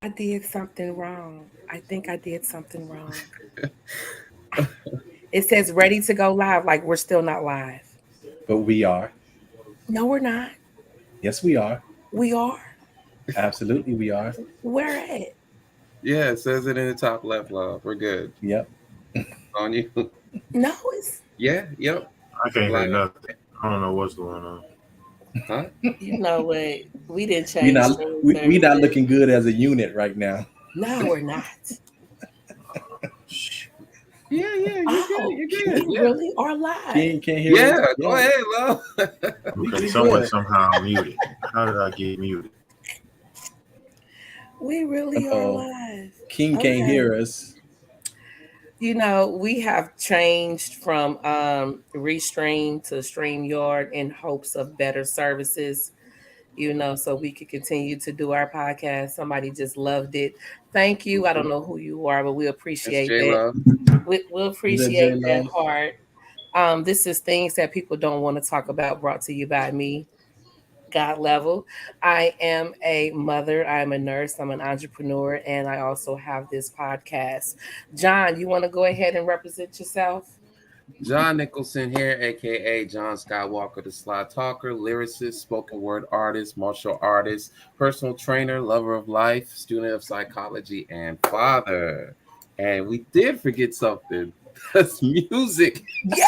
I did something wrong. I think I did something wrong. It says ready to go live, like we're still not live. But we are. No, we're not. Yes, we are. We are. Absolutely, we are. Where at? Yeah, it says it in the top left, love. We're good. Yep. On you. No, it's Yeah, yep. I can't hear Live. nothing. I don't know what's going on. Huh? you know what? We didn't We change not stream we not services. looking good as a unit right now. No, we're not. Shh. Yeah, you're good. Oh, You're we good. Yeah. really are live. Can't hear Yeah, us. go Yeah, ahead, love. we Okay, someone good. somehow muted. How did I get muted? We really are Oh, live. King can't Okay. hear us. You know, we have changed from Restream to StreamYard in hopes of better services, you know, so we could continue to do our podcast. Somebody just loved it. Thank you. I don't know who you are, but we It's appreciate J that. Love. We'll Is that J appreciate that Love? heart. This is things that people don't want to talk about, brought to you by me, God Level. I am a mother, I'm a nurse, I'm an entrepreneur, and I also have this podcast. John, you want to go ahead and represent yourself? John Nicholson here, aka John Skywalker, the Sly Talker, lyricist, spoken word artist, martial artist, personal trainer, lover of life, student of psychology, and father. And we did forget something. That's music. Yeah.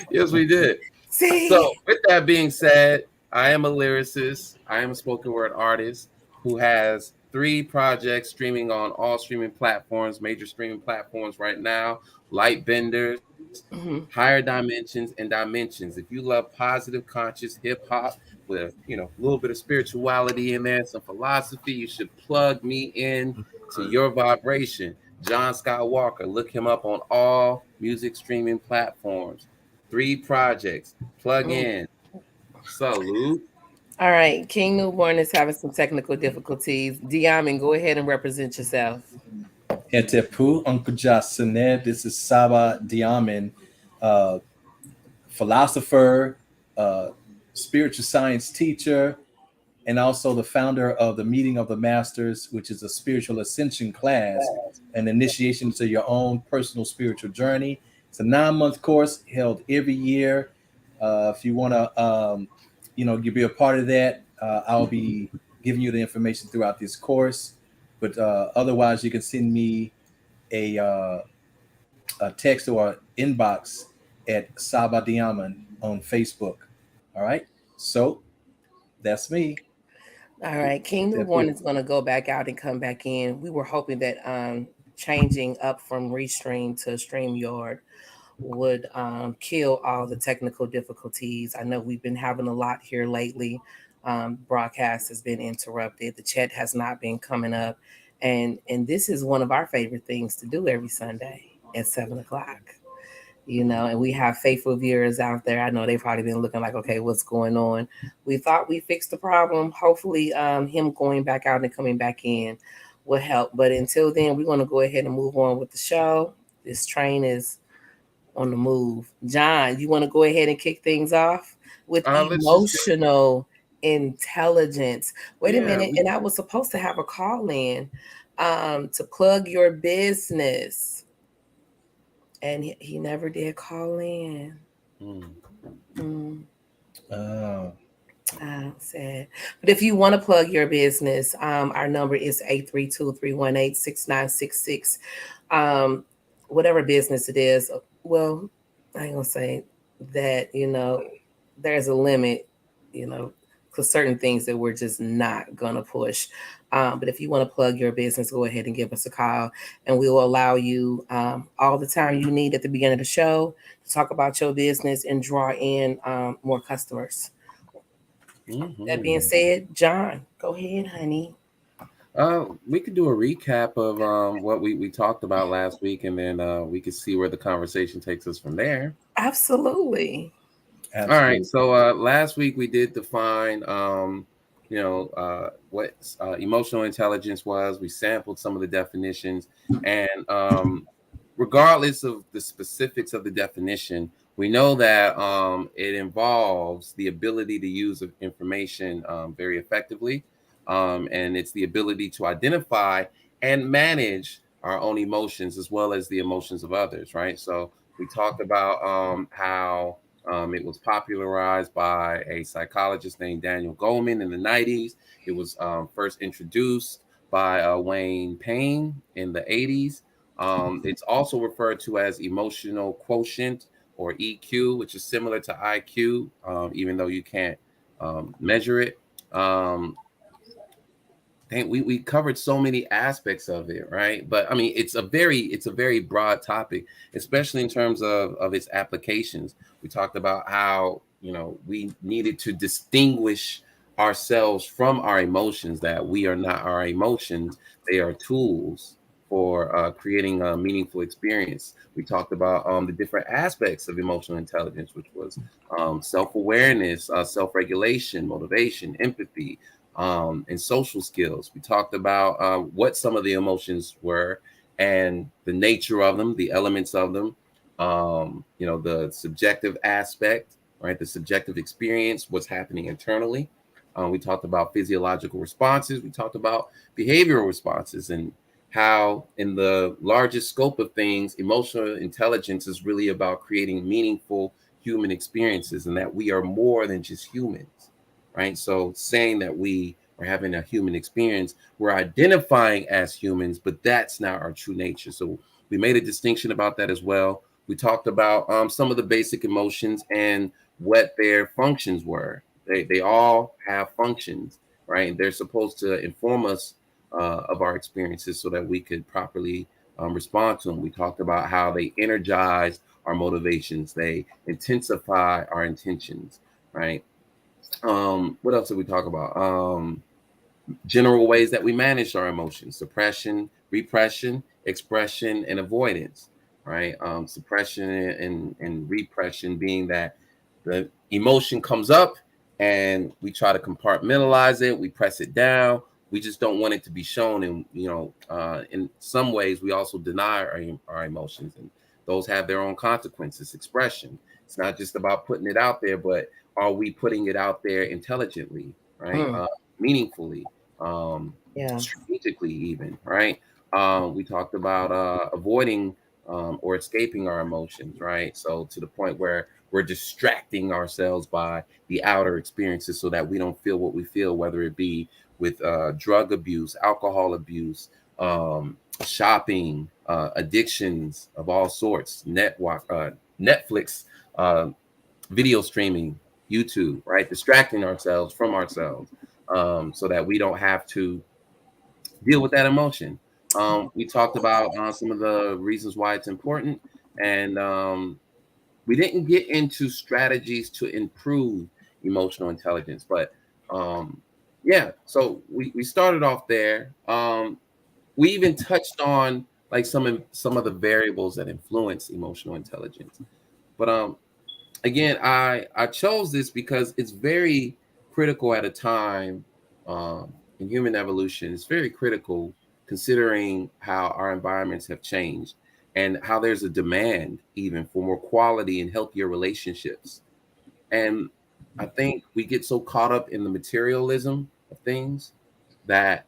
Yes, we did. See? So, with that being said, I am a lyricist. I am a spoken word artist who has 3 projects streaming on all streaming platforms, major streaming platforms right now. Light Benders, Mhm. Higher Dimensions, and Dimensions. If you love positive, conscious hip hop with a little bit of spirituality in there, some philosophy, you should plug me in to your vibration. John Skywalker. Look him up on all music streaming platforms. 3 projects. Plug Mm. in. Salute. All right. King Newborn is having some technical difficulties. Diamond, go ahead and represent yourself. Etepu Uncle Jasine. This is Saba Diamin, uh, philosopher, uh, spiritual science teacher, and also the founder of the Meeting of the Masters, which is a spiritual ascension class, an initiation to your own personal spiritual journey. It's a 9-month course held every year. If you want to, be a part of that, I'll be giving you the information throughout this course. But otherwise, you can send me a text or inbox at Saba Diamond on Facebook. All right. So that's me. All right. King Newborn Etepu. is going to go back out and come back in. We were hoping that changing up from Restream to StreamYard would kill all the technical difficulties. I know we've been having a lot here lately. Broadcast has been interrupted. The chat has not been coming up, and this is one of our favorite things to do every Sunday at 7 o'clock. You know, and we have faithful viewers out there. I know they've probably been looking like, okay, what's going on? We thought we fixed the problem. Hopefully, him going back out and coming back in will help. But until then, we're going to go ahead and move on with the show. This train is on the move. John, you want to go ahead and kick things off with Let's just go. emotional intelligence? Wait a Yeah, minute, we and I was supposed to have a call in to plug your business, and he never did call in. mm, Mm, Oh, sad. But if you want to plug your business, our number is 832-318-6966. Um, whatever business it is, well, I ain't gonna say that, you know, there's a limit, you know, because certain things that we're just not gonna push. But if you want to plug your business, go ahead and give us a call, and we will allow you all the time you need at the beginning of the show to talk about your business and draw in more customers. That being mhm. said, John, go ahead, honey. We could do a recap of what we talked about last week, and then we could see where the conversation takes us from there. Absolutely. All right. absolutely. So last week we did define, what emotional intelligence was. We sampled some of the definitions, and regardless of the specifics of the definition, we know that it involves the ability to use information very effectively. and it's the ability to identify and manage our own emotions as well as the emotions of others, right? So we talked about how it was popularized by a psychologist named Daniel Goleman in the 90s. It was first introduced by Wayne Payne in the 80s. It's also referred to as emotional quotient or EQ, which is similar to IQ, even though you can't measure it. We covered so many aspects of it, right? But I mean, it's a very broad topic, especially in terms of its applications. We talked about how, you know, we needed to distinguish ourselves from our emotions, that we are not our emotions, they are tools for creating a meaningful experience. We talked about the different aspects of emotional intelligence, which was self-awareness, self-regulation, motivation, empathy, and social skills. We talked about what some of the emotions were and the nature of them, the elements of them, you know, the subjective aspect, right? The subjective experience, what's happening internally. We talked about physiological responses. We talked about behavioral responses, and how, in the largest scope of things, emotional intelligence is really about creating meaningful human experiences, and that we are more than just humans, right? So saying that we are having a human experience, we're identifying as humans, but that's not our true nature. So we made a distinction about that as well. We talked about some of the basic emotions and what their functions were. They all have functions, right? They're supposed to inform us of our experiences so that we could properly respond to them. We talked about how they energize our motivations, they intensify our intentions, right? What else did we talk about? General ways that we manage our emotions: suppression, repression, expression, and avoidance, right? Suppression and repression being that the emotion comes up and we try to compartmentalize it, we press it down, we just don't want it to be shown. And, you know, in some ways we also deny our emotions, and those have their own consequences. Expression, it's not just about putting it out there, but are we putting it out there intelligently, right? Meaningfully, Yeah. strategically, even, right? We talked about avoiding or escaping our emotions, right? So to the point where we're distracting ourselves by the outer experiences so that we don't feel what we feel, whether it be with drug abuse, alcohol abuse, shopping, addictions of all sorts, Netflix, video streaming, YouTube, right? Distracting ourselves from ourselves, so that we don't have to deal with that emotion. We talked about some of the reasons why it's important, and we didn't get into strategies to improve emotional intelligence, but yeah, so we started off there. We even touched on like some of the variables that influence emotional intelligence. But again, I chose this because it's very critical at a time in human evolution. It's very critical considering how our environments have changed and how there's a demand even for more quality and healthier relationships. And I think we get so caught up in the materialism of things that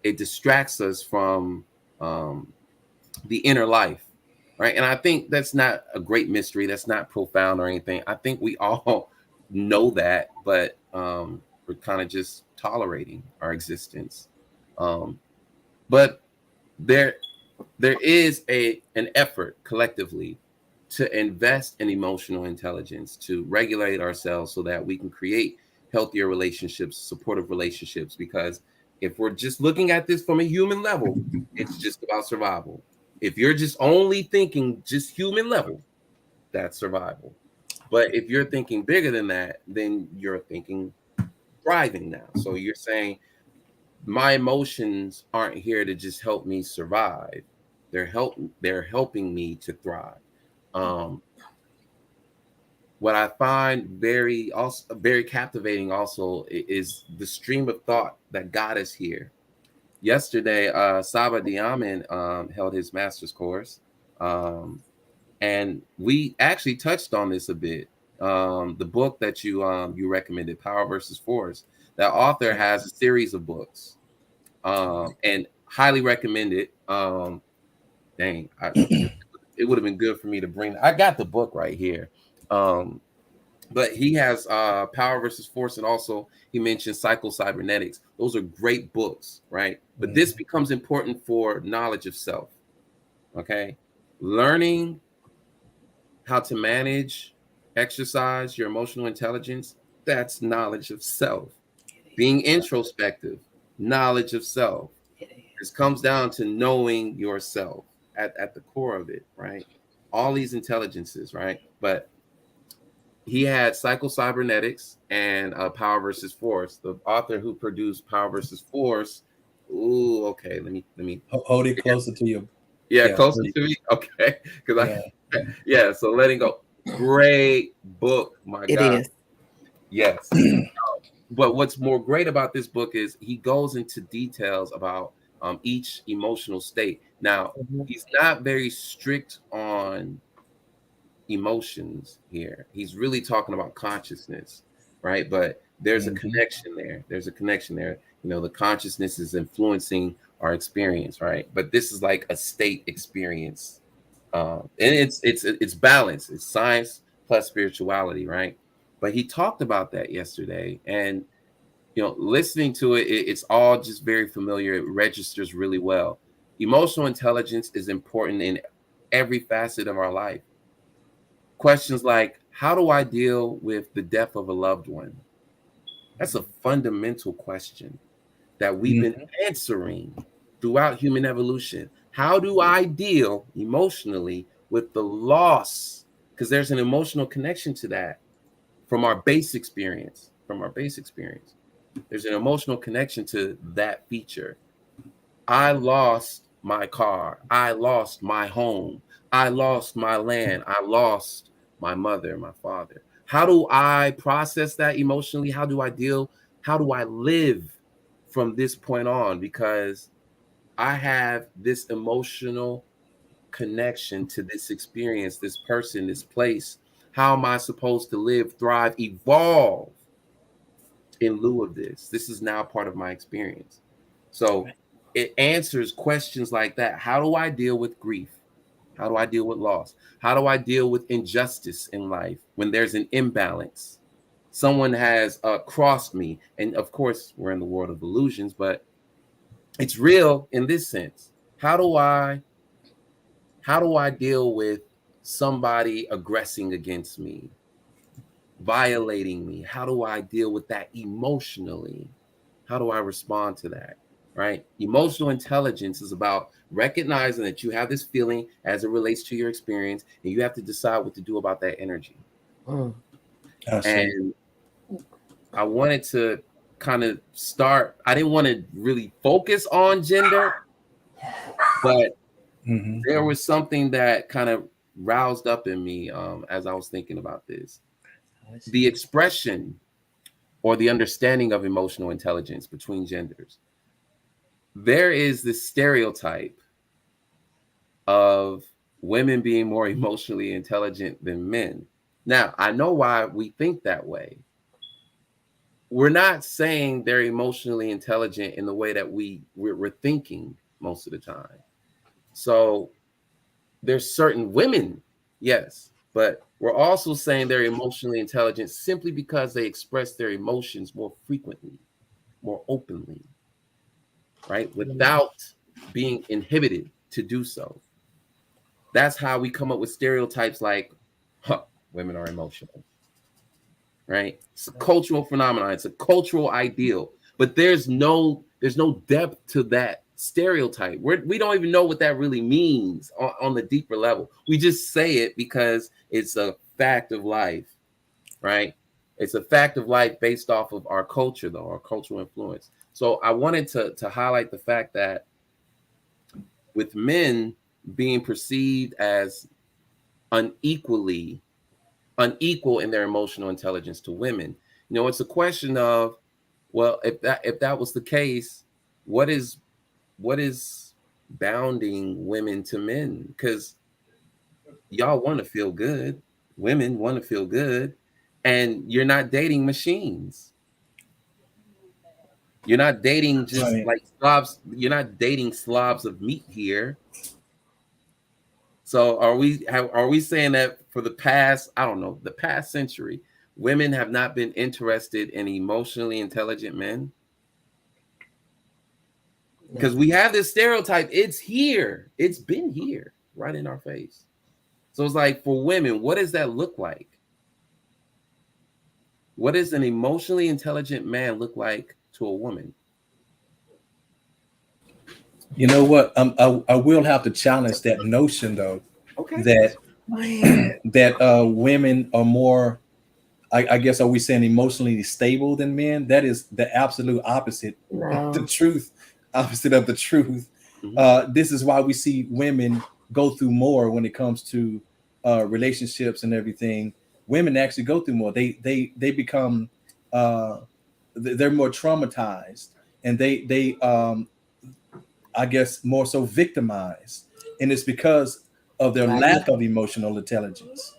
it distracts us from the inner life, right? And I think that's not a great mystery. That's not profound or anything. I think we all know that, but we're kind of just tolerating our existence. Um, but there is an effort collectively to invest in emotional intelligence, to regulate ourselves so that we can create healthier relationships, supportive relationships. Because if we're just looking at this from a human level, it's just about survival. If you're just only thinking just human level, that's survival. But if you're thinking bigger than that, then you're thinking thriving now. So you're saying my emotions aren't here to just help me survive. They're helping me to thrive. Um, what I find very captivating also is the stream of thought that got us here. Yesterday, Saba Diamin held his master's course, and we actually touched on this a bit. the book that you recommended, Power versus Force. That author has a series of books, and highly recommend it. Dang, it would have been good for me to bring. I got the book right here. But he has Power versus Force, and also he mentioned Psycho-Cybernetics. Those are great books, right? But this becomes important for knowledge of self. Okay, learning how to manage, exercise your emotional intelligence, that's knowledge of self. Being introspective, knowledge of self. This comes down to knowing yourself at the core of it, right? All these intelligences, right? But he had Psycho-Cybernetics and Power versus Force. The author who produced Power versus Force. Ooh, okay. Let me Hold it closer to your. closer to me. Okay, because So Letting Go. Great book, my It God. is. Yes. But what's more great about this book is he goes into details about each emotional state. Now, he's not very strict on emotions here. He's really talking about consciousness, right? But there's a connection there. There's a connection there. You know, the consciousness is influencing our experience, right? But this is like a state experience, and it's balance. It's science plus spirituality, right? But he talked about that yesterday, and listening to it, it's all just very familiar. It registers really well. Emotional intelligence is important in every facet of our life. Questions like, how do I deal with the death of a loved one? That's a fundamental question that we've been answering throughout human evolution. How do I deal emotionally with the loss? Because there's an emotional connection to that from our base experience. There's an emotional connection to that feature. I lost my car. I lost my home. I lost my land. I lost my mother, my father. How do I process that emotionally? How do I deal? How do I live from this point on? Because I have this emotional connection to this experience, this person, this place. How am I supposed to live, thrive, evolve in lieu of this? This is now part of my experience. So it answers questions like that. How do I deal with grief? How do I deal with loss? How do I deal with injustice in life when there's an imbalance? Someone has crossed me. And of course, we're in the world of illusions, but it's real in this sense. How do I deal with somebody aggressing against me, violating me? How do I deal with that emotionally? How do I respond to that? Right? Emotional intelligence is about recognizing that you have this feeling as it relates to your experience, and you have to decide what to do about that energy. And I wanted to kind of start, I didn't want to really focus on gender, but there was something that kind of roused up in me as I was thinking about this. The expression or the understanding of emotional intelligence between genders. There is this stereotype of women being more emotionally intelligent than men. Now, I know why we think that way. We're not saying they're emotionally intelligent in the way that we're thinking most of the time. So there's certain women, yes, but we're also saying they're emotionally intelligent simply because they express their emotions more frequently, more openly, right? Without being inhibited to do so. That's how we come up with stereotypes like, women are emotional, right? It's a cultural phenomenon. It's a cultural ideal, but there's no depth to that stereotype. We don't even know what that really means on the deeper level. We just say it because it's a fact of life, right? It's a fact of life based off of our culture, though, our cultural influence. So I wanted to highlight the fact that with men being perceived as unequal in their emotional intelligence to women, it's a question of, well, if that was the case, what is bounding women to men? Because y'all want to feel good. Women want to feel good. And you're not dating machines. You're not dating just Right. like slobs. You're not dating slobs of meat here. So are we saying that for the past, I don't know, the past century, women have not been interested in emotionally intelligent men? Because we have this stereotype. It's here. It's been here, right in our face. So it's like, for women, what does that look like? What does an emotionally intelligent man look like to a woman? You know what? I will have to challenge that notion, though, Okay. that women are more, I guess, are we saying emotionally stable than men? That is the absolute opposite of the No. truth. Opposite of the truth. This is why we see women go through more when it comes to relationships and everything. Women actually go through more. They become they're more traumatized, and they I guess more so victimized, and it's because of their Right. lack of emotional intelligence.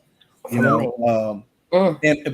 You From a know, man. and